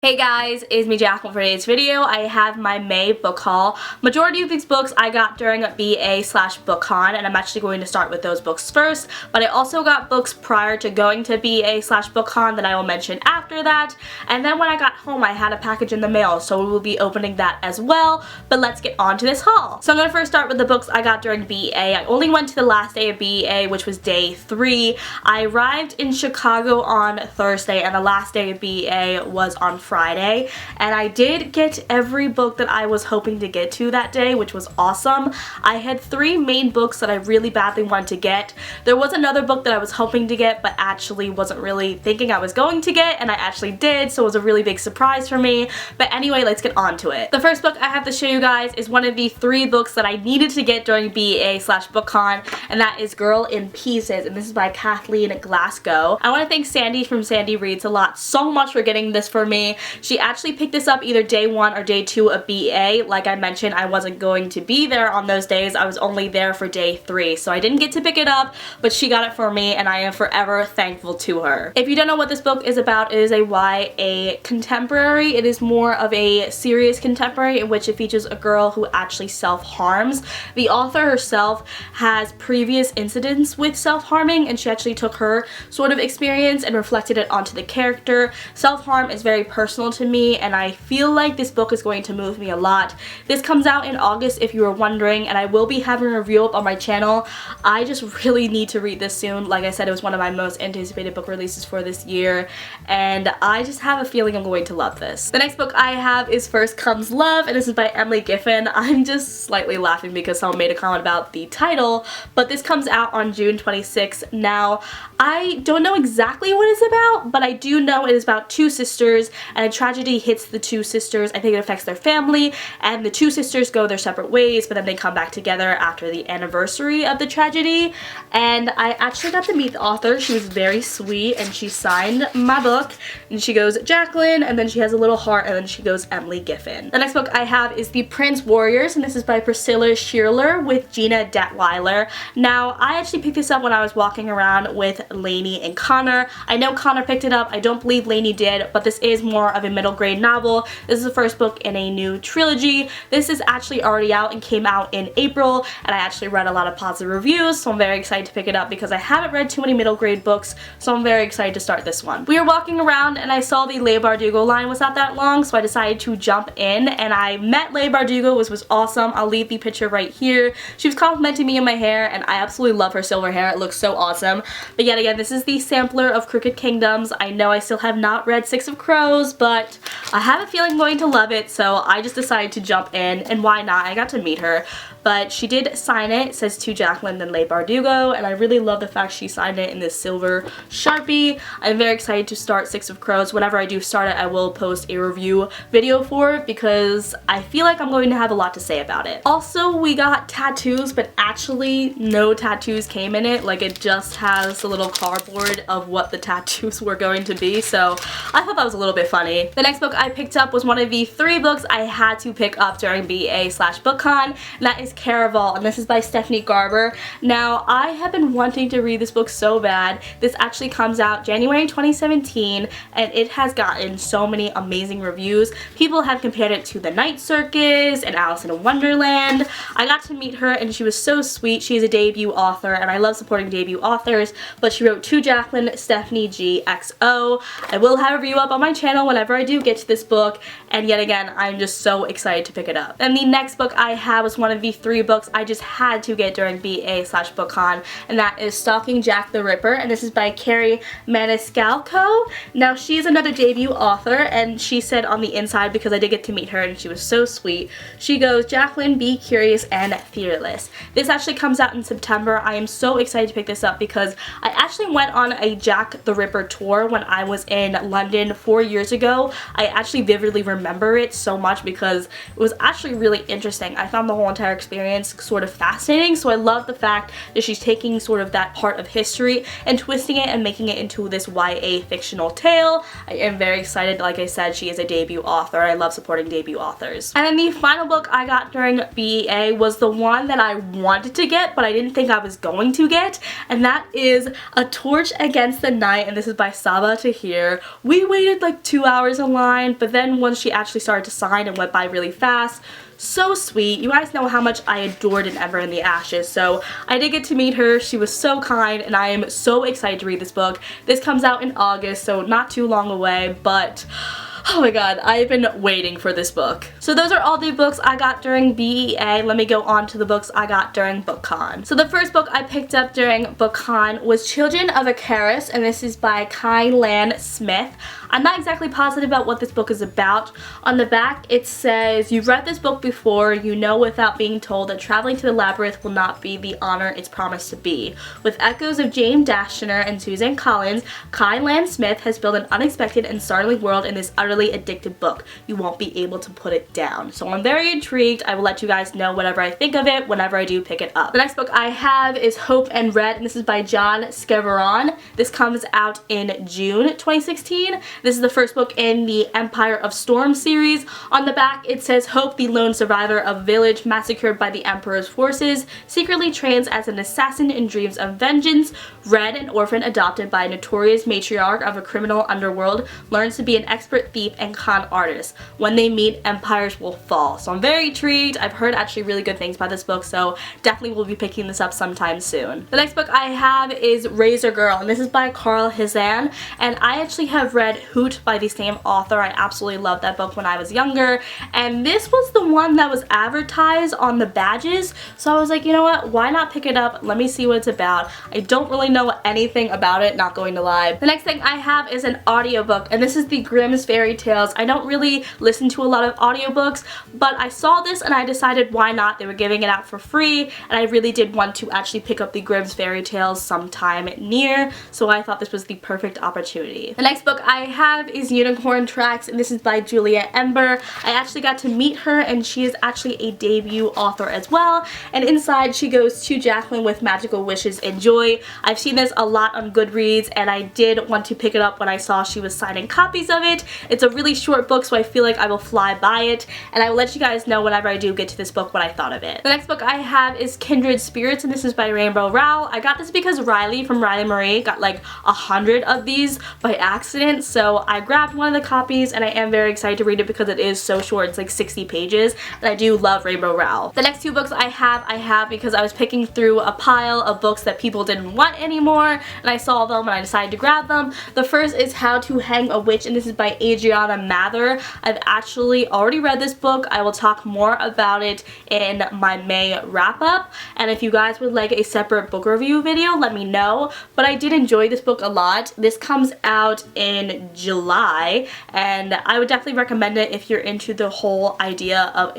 Hey guys, it's me Jacqueline for today's video. I have my May book haul. Majority of these books I got during BEA/Bookcon, and I'm actually going to start with those books first, but I also got books prior to going to BEA/Bookcon that I will mention after that, and then when I got home I had a package in the mail, so we will be opening that as well, but let's get on to this haul. So I'm going to first start with the books I got during BEA. I only went to the last day of BEA, which was day 3. I arrived in Chicago on Thursday, and the last day of BEA was on Friday, and I did get every book that I was hoping to get to that day, which was awesome. I had 3 main books that I really badly wanted to get. There was another book that I was hoping to get but actually wasn't really thinking I was going to get, and I actually did, so it was a really big surprise for me. But anyway, let's get on to it. The first book I have to show you guys is one of the 3 books that I needed to get during BEA/Bookcon, and that is Girl in Pieces, and this is by Kathleen Glasgow. I want to thank Sandy from Sandy Reads a lot so much for getting this for me. She actually picked this up either day 1 or day 2 of BEA. Like I mentioned, I wasn't going to be there on those days. I was only there for day 3, so I didn't get to pick it up, but she got it for me, and I am forever thankful to her. If you don't know what this book is about, it is a YA contemporary. It is more of a serious contemporary in which it features a girl who actually self-harms. The author herself has previous incidents with self-harming, and she actually took her sort of experience and reflected it onto the character. Self-harm is very personal to me, and I feel like this book is going to move me a lot. This comes out in August if you were wondering, and I will be having a review up on my channel. I just really need to read this soon. Like I said, it was one of my most anticipated book releases for this year, and I just have a feeling I'm going to love this. The next book I have is First Comes Love, and this is by Emily Giffin. I'm just slightly laughing because someone made a comment about the title, but this comes out on June 26th. Now, I don't know exactly what it's about, but I do know it is about 2 sisters, and a tragedy hits the 2 sisters. I think it affects their family, and the 2 sisters go their separate ways, but then they come back together after the anniversary of the tragedy. And I actually got to meet the author. She was very sweet, and she signed my book, and she goes Jacqueline, and then she has a little heart, and then she goes Emily Giffin. The next book I have is The Prince Warriors, and this is by Priscilla Schuyler with Gina Detweiler. Now, I actually picked this up when I was walking around with Lainey and Connor. I know Connor picked it up. I don't believe Lainey did, but this is more of a middle grade novel. This is the first book in a new trilogy. This is actually already out and came out in April, and I actually read a lot of positive reviews, so I'm very excited to pick it up because I haven't read too many middle grade books, so I'm very excited to start this one. We were walking around and I saw the Leigh Bardugo line was not that long, so I decided to jump in, and I met Leigh Bardugo, which was awesome. I'll leave the picture right here. She was complimenting me on my hair, and I absolutely love her silver hair. It looks so awesome. But yet again, this is the sampler of Crooked Kingdoms. I know I still have not read Six of Crows, but I have a feeling I'm going to love it, so I just decided to jump in, and why not? I got to meet her. But she did sign it. It says to Jacqueline then Leigh Bardugo, and I really love the fact she signed it in this silver Sharpie. I'm very excited to start Six of Crows. Whenever I do start it, I will post a review video for it because I feel like I'm going to have a lot to say about it. Also, we got tattoos, but actually no tattoos came in it. Like, it just has a little cardboard of what the tattoos were going to be, so I thought that was a little bit funny. The next book I picked up was one of the 3 books I had to pick up during BEA/Bookcon, and that is Caraval, and this is by Stephanie Garber. Now, I have been wanting to read this book so bad. This actually comes out January 2017, and it has gotten so many amazing reviews. People have compared it to The Night Circus and Alice in Wonderland. I got to meet her, and she was so sweet. She is a debut author, and I love supporting debut authors, but she wrote To Jacqueline, Stephanie GXO. I will have a review up on my channel whenever I do get to this book, and yet again, I'm just so excited to pick it up. And the next book I have was one of the 3 books I just had to get during BEA/Bookcon, and that is Stalking Jack the Ripper, and this is by Carrie Maniscalco. Now, she's another debut author, and she said on the inside, because I did get to meet her and she was so sweet, she goes, Jacqueline, be curious and fearless. This actually comes out in September. I am so excited to pick this up because I actually went on a Jack the Ripper tour when I was in London 4 years ago. I actually vividly remember it so much because it was actually really interesting. I found the whole entire experience sort of fascinating, so I love the fact that she's taking sort of that part of history and twisting it and making it into this YA fictional tale. I am very excited. Like I said, she is a debut author. I love supporting debut authors. And then the final book I got during BEA was the one that I wanted to get, but I didn't think I was going to get, and that is A Torch Against the Night, and this is by Sabaa Tahir. We waited like 2 hours in line. sign, but then once she actually started to sign, it went by really fast. So sweet. You guys know how much I adored An Ember in the Ashes, so I did get to meet her. She was so kind, and I am so excited to read this book. This comes out in August, so not too long away, but oh my god, I've been waiting for this book. So those are all the books I got during BEA. Let me go on to the books I got during Bookcon. So the first book I picked up during Bookcon was Children of Icarus, and this is by Kai Lan Smith. I'm not exactly positive about what this book is about. On the back it says, "You've read this book before, you know without being told that traveling to the labyrinth will not be the honor it's promised to be." With echoes of James Dashner and Susan Collins, Kai Lan Smith has built an unexpected and startling world in this utterly addictive book. You won't be able to put it down. So I'm very intrigued. I will let you guys know whatever I think of it whenever I do pick it up. The next book I have is Hope and Red, and this is by John Skeveron. This comes out in June 2016. This is the first book in the Empire of Storm series. On the back it says, "Hope, the lone survivor of a village massacred by the Emperor's forces, secretly trains as an assassin and dreams of vengeance. Red, an orphan adopted by a notorious matriarch of a criminal underworld, learns to be an expert thief and con artist. When they meet, empires will fall." So I'm very intrigued. I've heard actually really good things about this book, so definitely will be picking this up sometime soon. The next book I have is Razor Girl, and this is by Carl Hizan, and I actually have read Hoot by the same author. I absolutely loved that book when I was younger, and this was the one that was advertised on the badges, so I was like, you know what, why not pick it up? Let me see what it's about. I don't really know anything about it, not going to lie. The next thing I have is an audiobook, and this is the Grimm's Fairy Tales. I don't really listen to a lot of audiobooks, but I saw this and I decided why not. They were giving it out for free, and I really did want to actually pick up the Grimm's Fairy Tales sometime near, so I thought this was the perfect opportunity. The next book I have is Unicorn Tracks, and this is by Julia Ember. I actually got to meet her, and she is actually a debut author as well, and inside she goes to Jacqueline with magical wishes and joy. I've seen this a lot on Goodreads, and I did want to pick it up when I saw she was signing copies of it. It's a really short book, so I feel like I will fly by it, and I will let you guys know whenever I do get to this book what I thought of it. The next book I have is Kindred Spirits, and this is by Rainbow Rowell. I got this because Riley from Riley Marie got like 100 of these by accident, so I grabbed one of the copies, and I am very excited to read it because it is so short. It's like 60 pages, and I do love Rainbow Rowell. The next two books I have because I was picking through a pile of books that people didn't want anymore, and I saw them and I decided to grab them. The first is How to Hang a Witch, and this is by Adriana Mather. I've actually already read this book. I will talk more about it in my May wrap-up, and if you guys would like a separate book review video, let me know, but I did enjoy this book a lot. This comes out in July, and I would definitely recommend it if you're into the whole idea of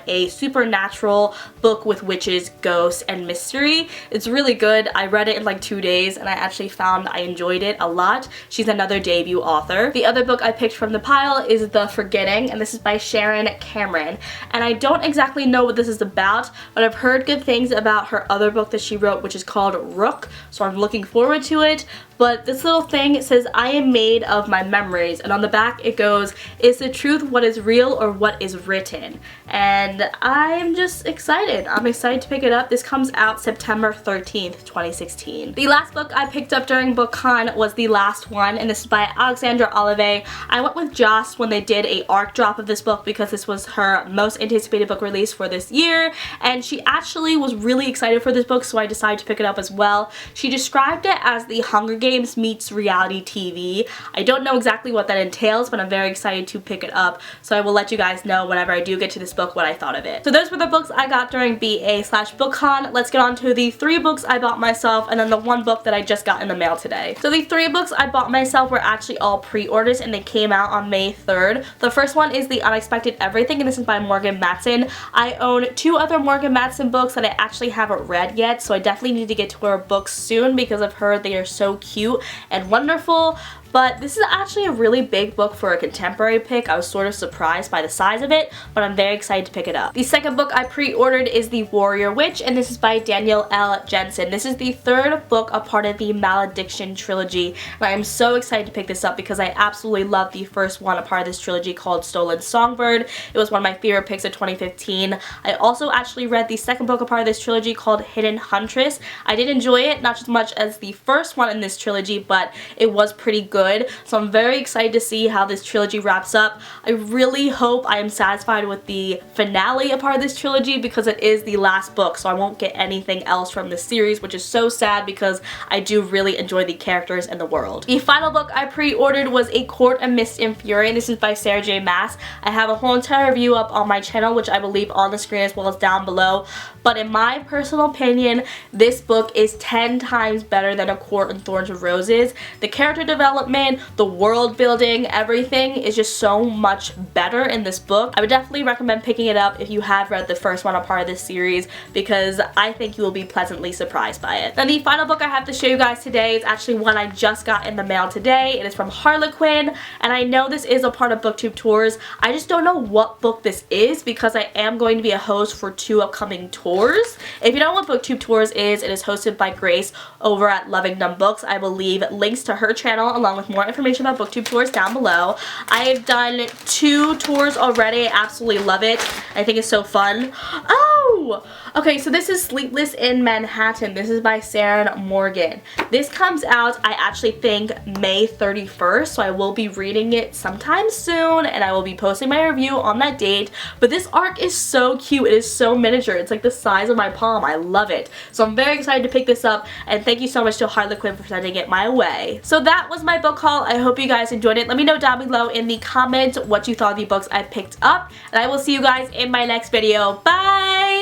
a supernatural book with witches, ghosts, and mystery. It's really good. I read it in like 2 days, and I actually found I enjoyed it a lot. She's another debut author. The other book I picked from the pile is The Forgetting, and this is by Sharon Cameron, and I don't exactly know what this is about, but I've heard good things about her other book that she wrote, which is called Rook, so I'm looking forward to it. But this little thing, it says, "I am made of my memories," and on the back it goes, "Is the truth what is real or what is written?" And I'm just excited. I'm excited to pick it up. This comes out September 13th, 2016. The last book I picked up during Bookcon was The Last One, and this is by Alexandra Olive. I went with Joss when they did a ARC drop of this book because this was her most anticipated book release for this year, and she actually was really excited for this book, so I decided to pick it up as well. She described it as the Hunger Games meets reality TV. I don't know exactly what that entails, but I'm very excited to pick it up, so I will let you guys know whenever I do get to this book what I thought of it. So those were the books I got during BA/Bookcon. Let's get on to the 3 books I bought myself, and then the 1 book that I just got in the mail today. So the 3 books I bought myself were actually all pre-orders, and they came out on May 3rd. The first one is The Unexpected Everything, and this is by Morgan Matson. I own 2 other Morgan Matson books that I actually haven't read yet, so I definitely need to get to her books soon because I've heard they are so cute and wonderful. But this is actually a really big book for a contemporary pick. I was sort of surprised by the size of it, but I'm very excited to pick it up. The second book I pre-ordered is The Warrior Witch, and this is by Danielle L. Jensen. This is the 3rd book, a part of the Malediction trilogy, and I am so excited to pick this up because I absolutely love the first one, a part of this trilogy called Stolen Songbird. It was one of my favorite picks of 2015. I also actually read the second book, a part of this trilogy called Hidden Huntress. I did enjoy it, not as much as the first one in this trilogy, but it was pretty good. good. So I'm very excited to see how this trilogy wraps up. I really hope I am satisfied with the finale a part of this trilogy because it is the last book, so I won't get anything else from this series, which is so sad because I do really enjoy the characters and the world. The final book I pre-ordered was A Court of Mist and Fury, and this is by Sarah J. Maas. I have a whole entire review up on my channel, which I will leave on the screen as well as down below. But in my personal opinion, this book is 10 times better than A Court of Thorns and Roses. The character development, the world building, everything is just so much better in this book. I would definitely recommend picking it up if you have read the first one, a part of this series, because I think you will be pleasantly surprised by it. Now the final book I have to show you guys today is actually one I just got in the mail today. It is from Harlequin, and I know this is a part of Booktube tours. I just don't know what book this is because I am going to be a host for 2 upcoming tours. If you don't know what Booktube tours is, it is hosted by Grace over at Loving Dumb Books. I will leave links to her channel along with more information about Booktube tours down below. I have done 2 tours already. I absolutely love it. I think it's so fun. Oh! Okay, so this is Sleepless in Manhattan. This is by Sarah Morgan. This comes out, I actually think, May 31st, so I will be reading it sometime soon, and I will be posting my review on that date. But this arc is so cute. It is so miniature. It's like the size of my palm. I love it. So I'm very excited to pick this up, and thank you so much to Harlequin for sending it my way. So that was my book haul. I hope you guys enjoyed it. Let me know down below in the comments what you thought of the books I picked up, and I will see you guys in my next video. Bye!